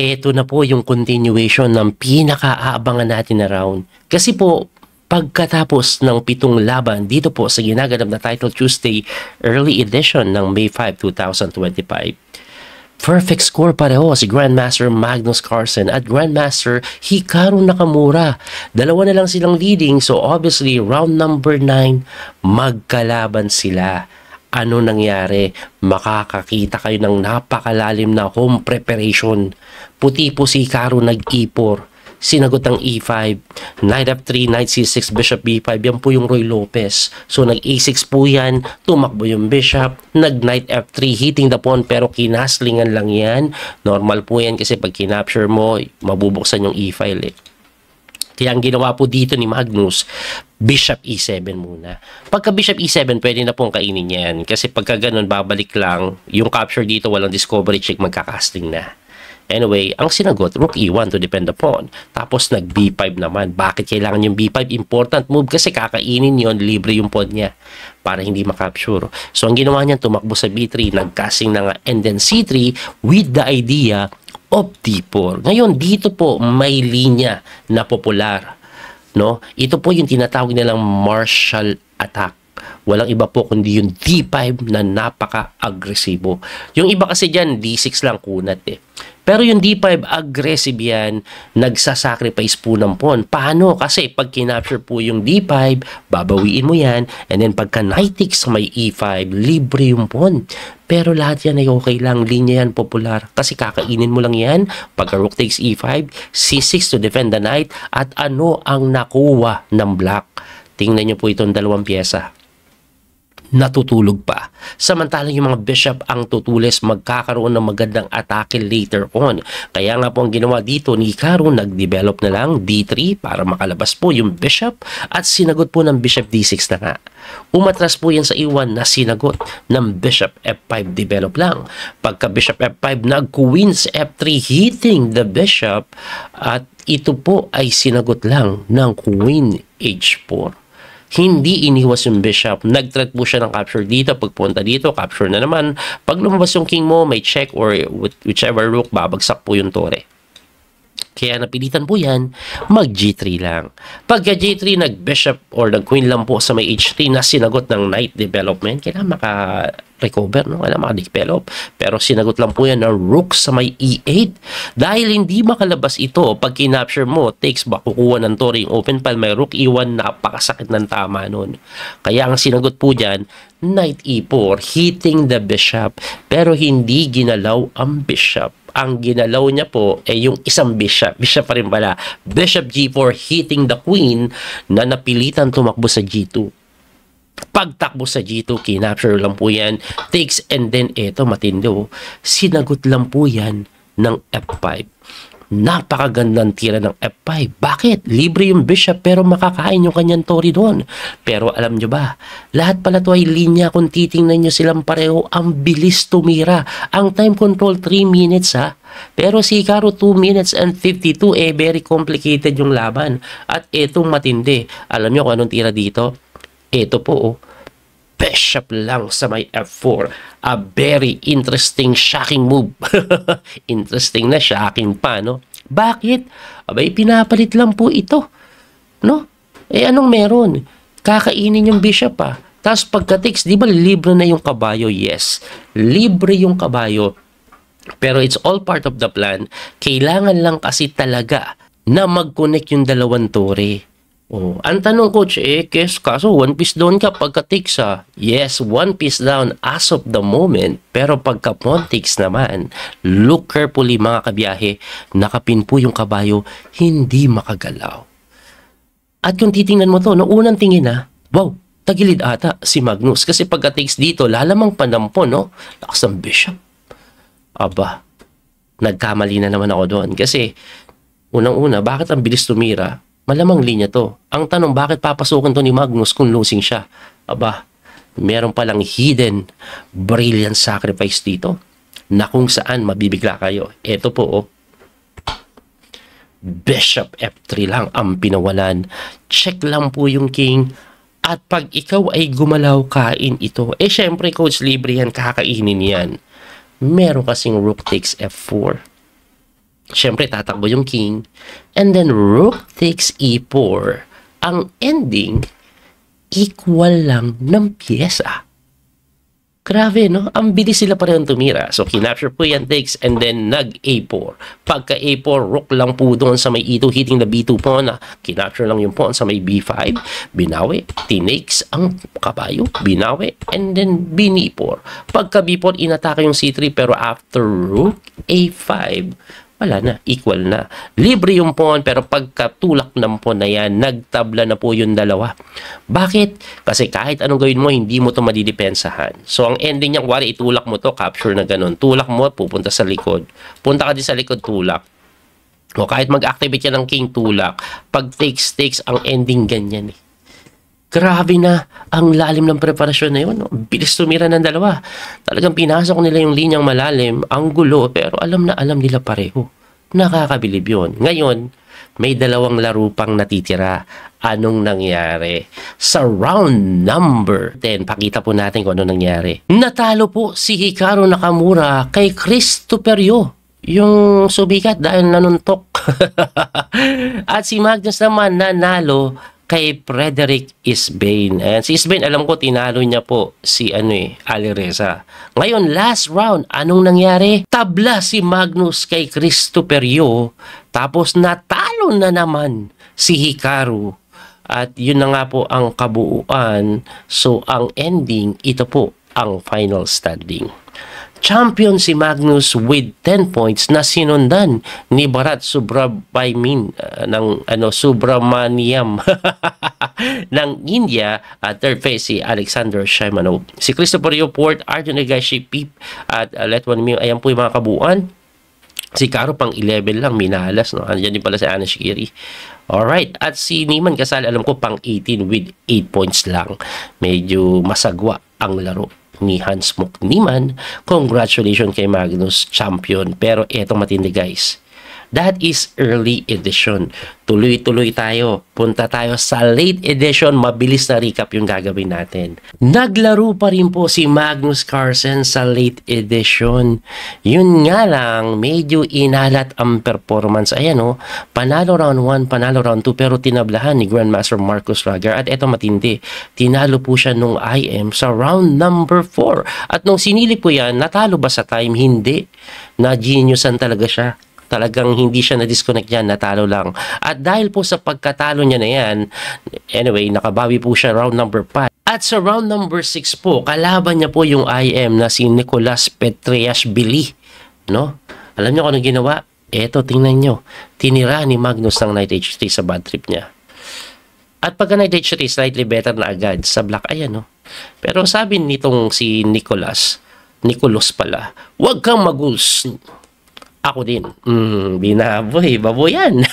Ito na po yung continuation ng pinaka-aabangan natin na round. Kasi po, pagkatapos ng 7 laban dito po sa ginaganap na Title Tuesday early edition ng May 5, 2025, perfect score pareho si Grandmaster Magnus Carlsen at Grandmaster Hikaru Nakamura. Dalawa na lang silang leading, so obviously round number 9, magkalaban sila. Ano nangyari? Makakakita kayo ng napakalalim na home preparation. Puti po si Hikaru nag-ipor. Sinagot ng E5, Knight F3, Knight C6, Bishop B5. Yan po yung Roy Lopez. So nag-A6 po yan, tumakbo yung Bishop, nag-Knight F3, hitting the pawn, pero kinaslingan lang yan. Normal po yan kasi pag kinapture mo, mabubuksan yung E-file eh. Kaya ang ginawa po dito ni Magnus, Bishop E7 muna. Pagka Bishop E7, pwede na pong kainin yan. Kasi pagka ganun, babalik lang. Yung capture dito, walang discovery check, magkakasting na. Anyway, ang sinagot, Rook E1 to defend the pawn. Tapos nag-B5 naman. Bakit kailangan yung B5? Important move kasi kakainin yon, libre yung pawn niya para hindi makapture. So ang ginawa niya, tumakbo sa B3, nag-casting na nga, and then C3 with the idea of D4. Ngayon, dito po may linya na popular. No? Ito po yung tinatawag nilang martial attack. Walang iba po kundi yung D5 na napaka-agresibo. Yung iba kasi dyan, D6 lang kunat eh. Pero yung D5, aggressive yan, nagsasacrifice po ng pawn. Paano? Kasi pag kinapture po yung D5, babawiin mo yan, and then pagka Knight takes may E5, libre yung pawn. Pero lahat yan ay okay lang, linya yan popular. Kasi kakainin mo lang yan, pagka Rook takes E5, C6 to defend the Knight, at ano ang nakuha ng Black? Tingnan nyo po itong dalawang pyesa. Natutulog pa. Samantalang yung mga bishop ang tutulis, magkakaroon ng magandang atake later on. Kaya nga po ang ginawa dito ni Hikaru, nag-develop na lang D3 para makalabas po yung bishop at sinagot po ng bishop D6 na nga. Umatras po yan sa E1 na sinagot ng bishop F5 develop lang. Pagka bishop F5, nag-queen sa F3 hitting the bishop at ito po ay sinagot lang ng queen H4. Hindi iniwas yung bishop. Nag-threat po siya ng capture dito. Pagpunta dito, capture na naman. Pag lumabas yung king mo, may check or whichever rook, babagsak po yung tore. Kaya napilitan po yan, mag G3 lang. Pagka G3, nag-bishop or nag-queen lang po sa may H3 na sinagot ng knight development, kailangan maka-recover, no? Kailangan maka-develop. Pero sinagot lang po yan ng rook sa may E8. Dahil hindi makalabas ito, pag kinapture mo, takes ba, kukuha ng tore yung open file, may rook E1, napakasakit ng tama nun. Kaya ang sinagot po dyan, knight E4, hitting the bishop, pero hindi ginalaw ang bishop. Ang ginalaw niya po ay yung isang bishop. Bishop pa rin pala. Bishop G4 hitting the queen na napilitan tumakbo sa G2. Pagtakbo sa G2, kinapture lang po yan. Takes and then eto matindo. Sinagot lang po yan ng F5. Napakagandang tira ng F5. Bakit? Libre yung bishop pero makakain yung kanyang tore doon. Pero alam nyo ba, lahat pala to ay linya. Kung titingnan nyo silang pareho, ang bilis tumira. Ang time control 3 minutes ha. Pero si Hikaru 2 minutes and 52 very complicated yung laban. At etong matindi. Alam nyo kung anong tira dito? Ito po bishop lang sa may F4. A very interesting, shocking move. Interesting na, shocking pa, no? Bakit? Abay, pinapalit lang po ito. No? Eh, anong meron? Kakainin yung bishop, pa. Tapos pagka-takes, di ba libre na yung kabayo? Yes. Libre yung kabayo. Pero it's all part of the plan. Kailangan lang kasi talaga na mag-connect yung dalawang tore. Oh, ang tanong coach kaso one piece down ka pagka takes ha. Yes, one piece down as of the moment. Pero pagka pawn takes naman, look carefully mga kabiyahe, nakapin po yung kabayo, hindi makagalaw. At kung titingnan mo to, no, unang tingin ha, wow, tagilid ata si Magnus. Kasi pagka takes dito, lalamang panampo, no? Lakas ng bishop. Aba, nagkamali na naman ako doon. Kasi, unang-una, bakit ang bilis tumira? Malamang linya to. Ang tanong, bakit papasukin to ni Magnus kung losing siya? Aba, meron palang hidden brilliant sacrifice dito na kung saan mabibigla kayo. Ito po, oh. Bishop F3 lang ang pinawalan. Check lang po yung king. At pag ikaw ay gumalaw, kain ito. Eh, syempre, coach, libre yan, kakainin yan. Meron kasing rook takes F4. Siyempre, tatakbo yung king. And then, rook takes e4. Ang ending, equal lang ng pyesa. Grabe, no? Ang bilis sila parehong tumira. So, kinapture po yan, takes, and then nag-A4. Pagka A4, rook lang po doon sa may E2, hitting the B2 pawn. Kinapture lang yung pawn sa may B5. Binawi. Tinakes ang kabayo. Binawi. And then, B4. Pagka B4, inatake yung C3, pero after rook A5, wala na, equal na. Libre yung pawn, pero pagkatulak ng pawn na yan, nagtabla na po yung dalawa. Bakit? Kasi kahit anong gawin mo, hindi mo to madidepensahan. So, ang ending niya, wala, itulak mo to, capture na ganun. Tulak mo, pupunta sa likod. Punta ka din sa likod, tulak. O kahit mag-activate yan ng king, tulak. Pag takes, ang ending ganyan eh. Grabe na ang lalim ng preparasyon na yun. No? Bilis tumira ng dalawa. Talagang pinasok nila yung linyang malalim, ang gulo, pero alam na alam nila pareho. Nakakabilib yun. Ngayon, may dalawang laro pang natitira. Anong nangyari? Sa round number 10, pakita po natin kung ano nangyari. Natalo po si Hikaru Nakamura kay Christopher Yo. Yung subikat dahil nanuntok. At si Magnus naman nanalo kay Frederick Isbane. Ayan, si Isbane, alam ko, tinalo niya po si Ali Reza. Ngayon, last round, anong nangyari? Tabla si Magnus kay Christopher Yo, tapos natalo na naman si Hikaru. At yun na nga po ang kabuuan. So, ang ending, ito po ang final standing. Champion si Magnus with 10 points na sinundan ni Bharat Subramaniam Subramaniam ng India at third place si Alexander Shaimanov. Si Christopher Yo, Port, Arjun Higashi, Pip at Letwan Mio. Ayan po yung mga kabuuan. Si Karo pang 11 lang, minalas. No? Andiyan din pala si Ana Shikiri. Alright. At si Niman Kasal, alam ko pang 18 with 8 points lang. Medyo masagwa ang laro ni Hans Mok Niemann. Congratulations kay Magnus, champion. Pero eto matindi guys. That is early edition. Tuloy-tuloy tayo. Punta tayo sa late edition. Mabilis na recap yung gagawin natin. Naglaro pa rin po si Magnus Carlsen sa late edition. Yun nga lang, medyo inalat ang performance. Ayan o, panalo round 1, panalo round 2, pero tinablahan ni Grandmaster Marcus Rager. At eto matindi, tinalo po siya nung IM sa round number 4. At nung sinili po yan, natalo ba sa time? Hindi. Na-geniusan talaga siya. Talagang hindi siya na-disconnect yan, natalo lang. At dahil po sa pagkatalo niya na yan, anyway, nakabawi po siya round number 5. At sa round number 6 po, kalaban niya po yung IM na si Nicolas Petriashvili. No? Alam niyo kung anong ginawa? Eto, tingnan niyo. Tinira ni Magnus ng Knight H3 sa bad trip niya. At pagka Knight H3, slightly better na agad sa black. Ayan, no? Pero sabi nitong si Nicolas pala, huwag kang maguls. Ako din. Binaboy. Baboyan.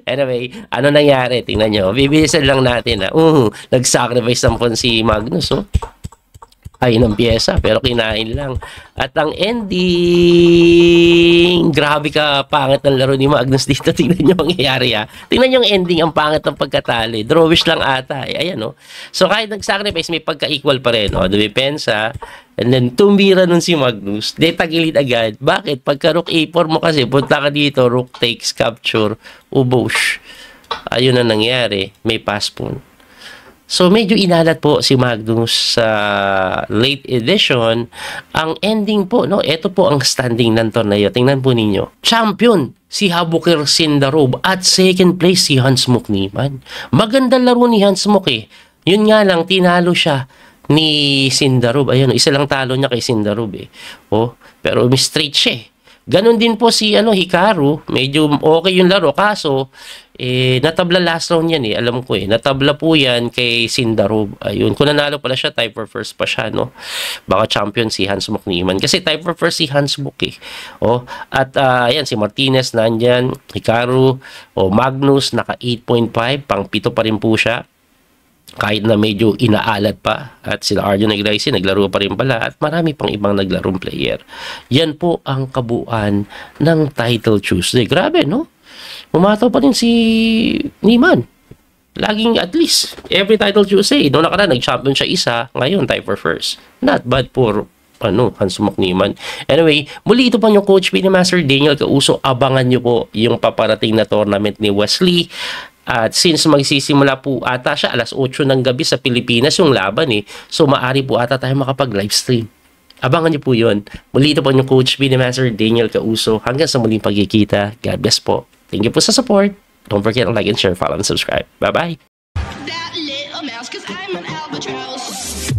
Anyway, ano nangyari? Tingnan nyo. Bibilisan lang natin. Nag-sacrifice naman si Magnus. Oh. Ay ng pyesa, pero kinain lang. At ang ending, grabe ka, pangit ng laro ni Magnus dito. Tingnan nyo mangyayari ha. Tingnan nyo yung ending, ang pangit ng pagkatali. Drawish lang ata. Ayan o. So kahit nag-sacrifice, may pagka-equal pa rin. Dumipensa. And then tumira nun si Magnus. Di tagilid agad. Bakit? Pagka rook A4 mo kasi, punta ka dito, rook takes, capture, ubosh. Ayun na nangyari. May pass pawn. So, medyo inalat po si Magnus sa late edition. Ang ending po, no? Ito po ang standing ng torneo. Tingnan po ninyo. Champion si Habukir Sindarov at second place si Hans Mok Niemann. Magandang laro ni Hans Mok eh. Yun nga lang, tinalo siya ni Sindarov. Ayun, isa lang talo niya kay Sindarov eh. Oh, pero straight siya eh. Ganon din po si Hikaru, medyo okay yung laro, kaso natabla last round yan eh, alam ko eh, natabla po yan kay Sindarov. Ayun, kung nanalo pala siya, tie for first pa siya, no? Baka champion si Hans Mok Niemann, kasi tie for first si Hans Mok eh. Oh, at ayan, si Martinez nandyan, Hikaru, Magnus, naka 8.5, pang 7 pa rin po siya. Kahit na medyo inaalat pa, at sila Arjun Higashi naglaro pa rin pala, at marami pang ibang naglarong player. Yan po ang kabuuan ng Title Tuesday. Grabe, no? Umataw pa rin si Niemann. Laging at least every Title Tuesday. Noong nakaraan, nag-champion siya isa, ngayon tie for first. Not bad for Hans Mokniman. Anyway, muli ito po yung Coach P ni Master Daniel Causo. Abangan nyo po yung paparating na tournament ni Wesley. At since magsisimula po ata siya alas 8 ng gabi sa Pilipinas yung laban So maari po ata tayo makapag-live stream. Abangan nyo po yun. Muli ito po yung Coach P ni Master Daniel Causo. Hanggang sa muling pagkikita. God bless po. Thank you po sa support. Don't forget to like and share, follow, and subscribe. Bye-bye. That little mouse, 'cause I'm an albatross.